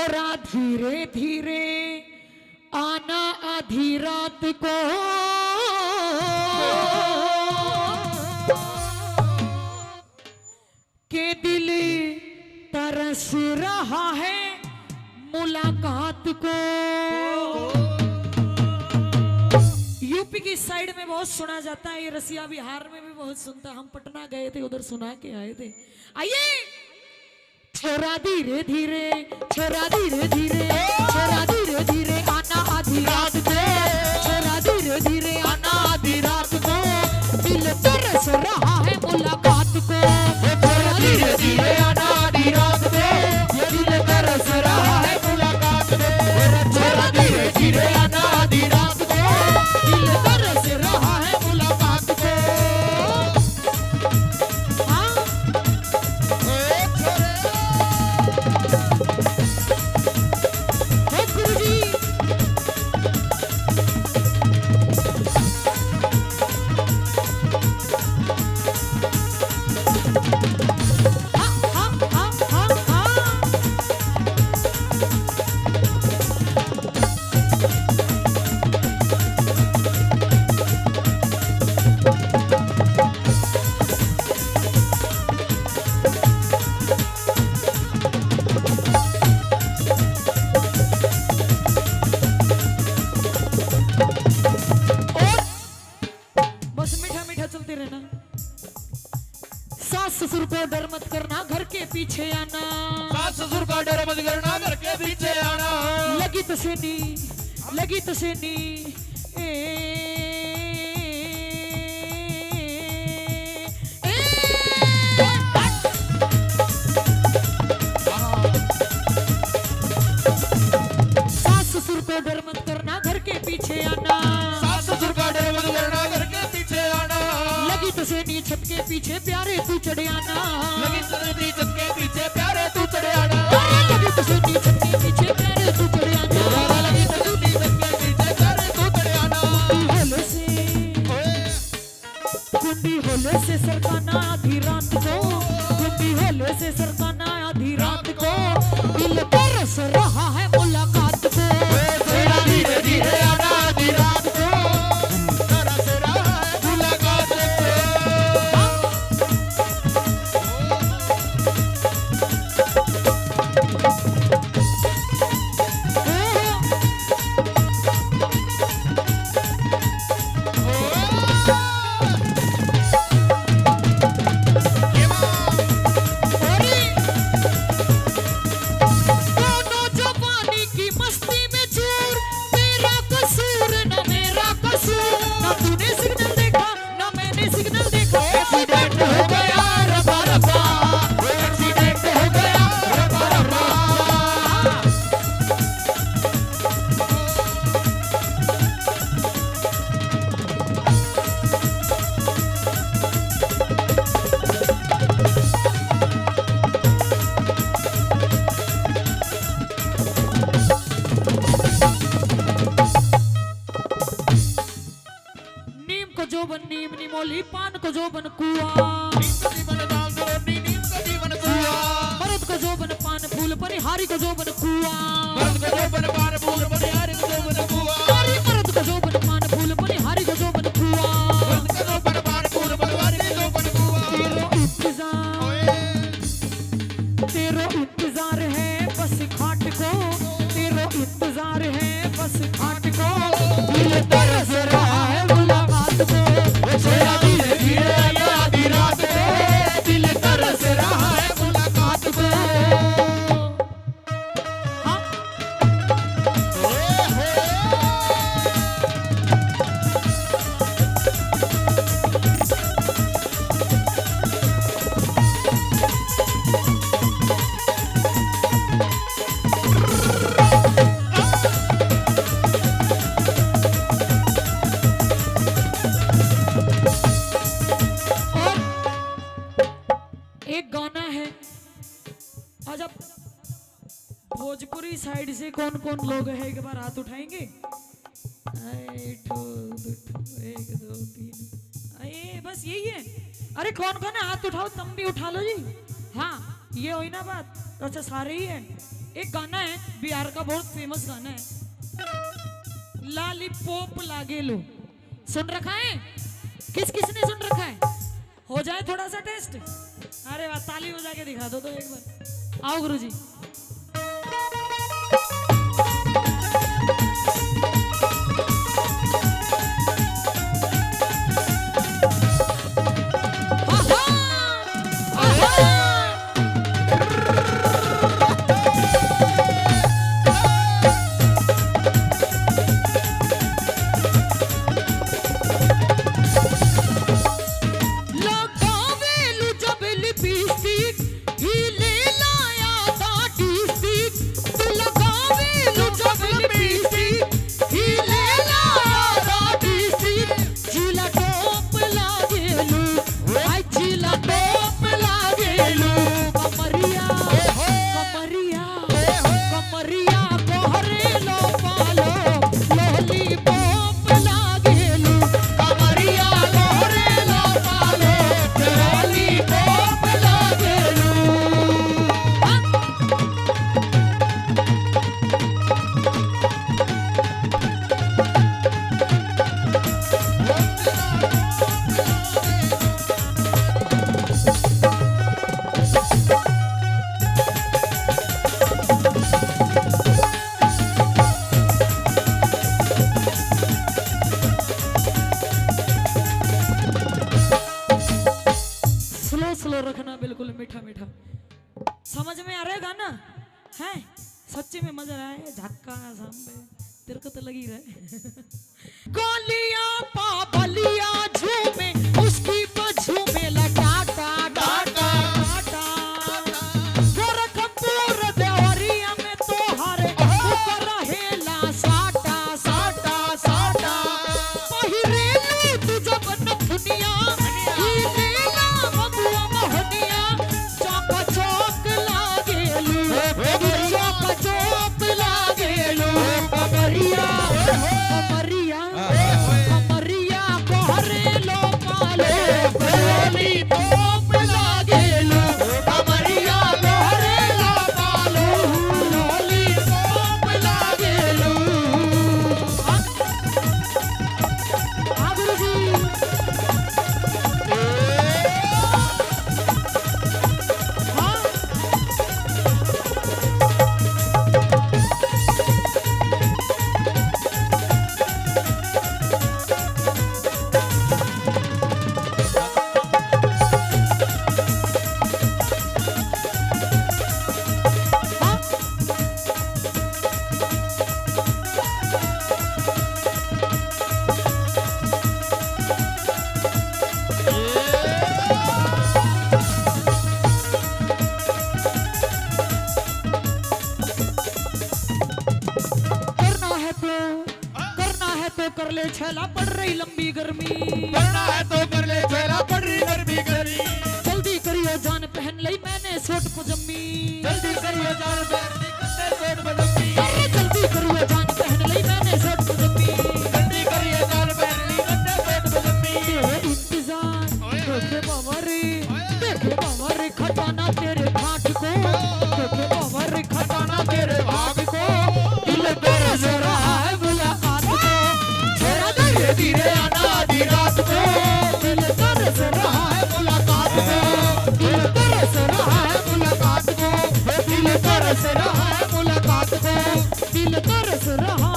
छोरा धीरे धीरे आना आधी रात को, के दिल तरस रहा है मुलाकात को। यूपी की साइड में बहुत सुना जाता है, ये रसिया बिहार में भी बहुत सुनता है। हम पटना गए थे, उधर सुना के आए थे। आइए। छोरा धीरे धीरे, छोरा धीरे धीरे, छोरा धीरे धीरे आना आधी रात को, छोरा धीरे धीरे आना आधी रात को, दिल तरस रहा है मुलाकात को। छोरा धीरे धीरे आना आधी रात को, दिल तरस रहा है मुलाकात को। छोरा धीरे धीरे आना आधी रात को, दिल तरस रहा है मुलाकात को। हाँ गुरुजी। सास ससुर को डर मत करना, घर के पीछे आना। सास ससुर का डर मत करना, घर के पीछे आना। लगी तो सेनी, लगी तो सेनी, सास ससुर को डर मत करना, घर के पीछे आना। सास ससुर का डर मत करना, घर के पीछे आना। लगी तो सेनी छत के पीछे प्यारे तू चढ़े आना। लगी तो सेनी छत के पीछे प्यारे तू चढ़े आना। लगी तो सेनी छत के पीछे प्यारे तू चढ़े आना। लगी तो सेनी छत के पीछे प्यारे तू चढ़े आना। कुंडी होले से सरकाना आधी रात को, कुंडी होले से सरकाना आधी रात को, दिल तरस रहा है मुलाकात को। छोरा धीरे धीरे आना आधी रात को, तरस रहा है मुलाकात को। दोनों जवानी की मस्ती में चूर, तेरा कसूर न मेरा कसूर। न तूने सिग्नल देखा न मैंने सिग्नल देखा। एक्सीडेंट हो गया रबा रबा, एक्सीडेंट हो गया रबा रबा। नीम को जो बन नीम निमोली, पान को जो बन कुआ। नीम का जीवन दाल दो रोटी, नीम का जीवन कुआ। मर्द को जो बन पान फूल, परिहारी को जो बन कुआ। मर्द को जो बन पान फूल, परिहारी को जो बन कुआ। मर्द को जो बन पान फूल, परिहारी को जो बन कुआ। मर्द को जो बन पान फूल, परिहारी को जो बन कुआ। तेरो इंतजार है बस खाट को, तेरो इंतजार है बस खाट को, दिल तरस रहा है मुलाकात को। छोरा धीरे धीरे आना आधी रात को, दिल तरस रहा है मुलाकात को। हाँ? एक गाना है, आज आप भोजपुरी साइड से कौन कौन लोग हैं एक बार हाथ उठाएंगे। एक दो तीन, अरे बस यही है। अरे कौन कौन है हाथ उठाओ, तुम भी उठा लो जी। हाँ ये हुई ना बात, तो अच्छा सारे ही है। एक गाना है बिहार का बहुत फेमस गाना है, लालीपॉप लागेलो, सुन रखा है? किस किसने सुन रखा है? हो जाए थोड़ा सा टेस्ट। अरे वाह, ताली हो जाके दिखा दो तो एक बार। आओ गुरुजी। स्लो रखना, बिल्कुल मीठा मीठा। समझ में आ रहा है गाना? है सच्ची में मजा आया है। झक्का सांबे तेरे को तो लगी रहे। गोलियां पाबलिया झूमे उसकी झूमे लटाटा टाटा टाटा, गोरखपुर देवरिया में तो हरे ऊपर रहेला साटा साटा साटा, पहिरेलू तू जब नथुनिया हीलेला बबुआ मोहनिया, चौक चौक लागेलू चौक चौक लागेलू, कमरिया कमरिया कमरिया कोहरे लो पालो, लोली पोप लागेलू, कमरिया कोहरे लो पालो, लोली पोप लागेलू। हाँ गुरुजी। हाँ करना है तो कर ले, छेला पड़ रही लंबी गर्मी, करना है तो कर ले, छेला पड़ रही नरमी गरी, जल्दी करियो जान पहन लई मैंने सूट पजम्मी, जल्दी करियो जान पहन ली कन्ने सूट बदम्मी, अरे जल्दी करियो जान पहन लई मैंने सूट पजम्मी, जल्दी करियो जान पहन ली कन्ने सूट बदम्मी। इंतजार देखे बाबा रे खटाना तेरे घाट को, देखे बाबा रे खटाना तेरे भाग को, दिल तरस रहा है मुलाकात को, छोड़ा धीरे धीरे आना आधी रात को, दिल तरस रहा है मुलाकात को, दिल तरस रहा है मुलाकात को, दिल तरस रहा है मुलाकात को, दिल तरस रहा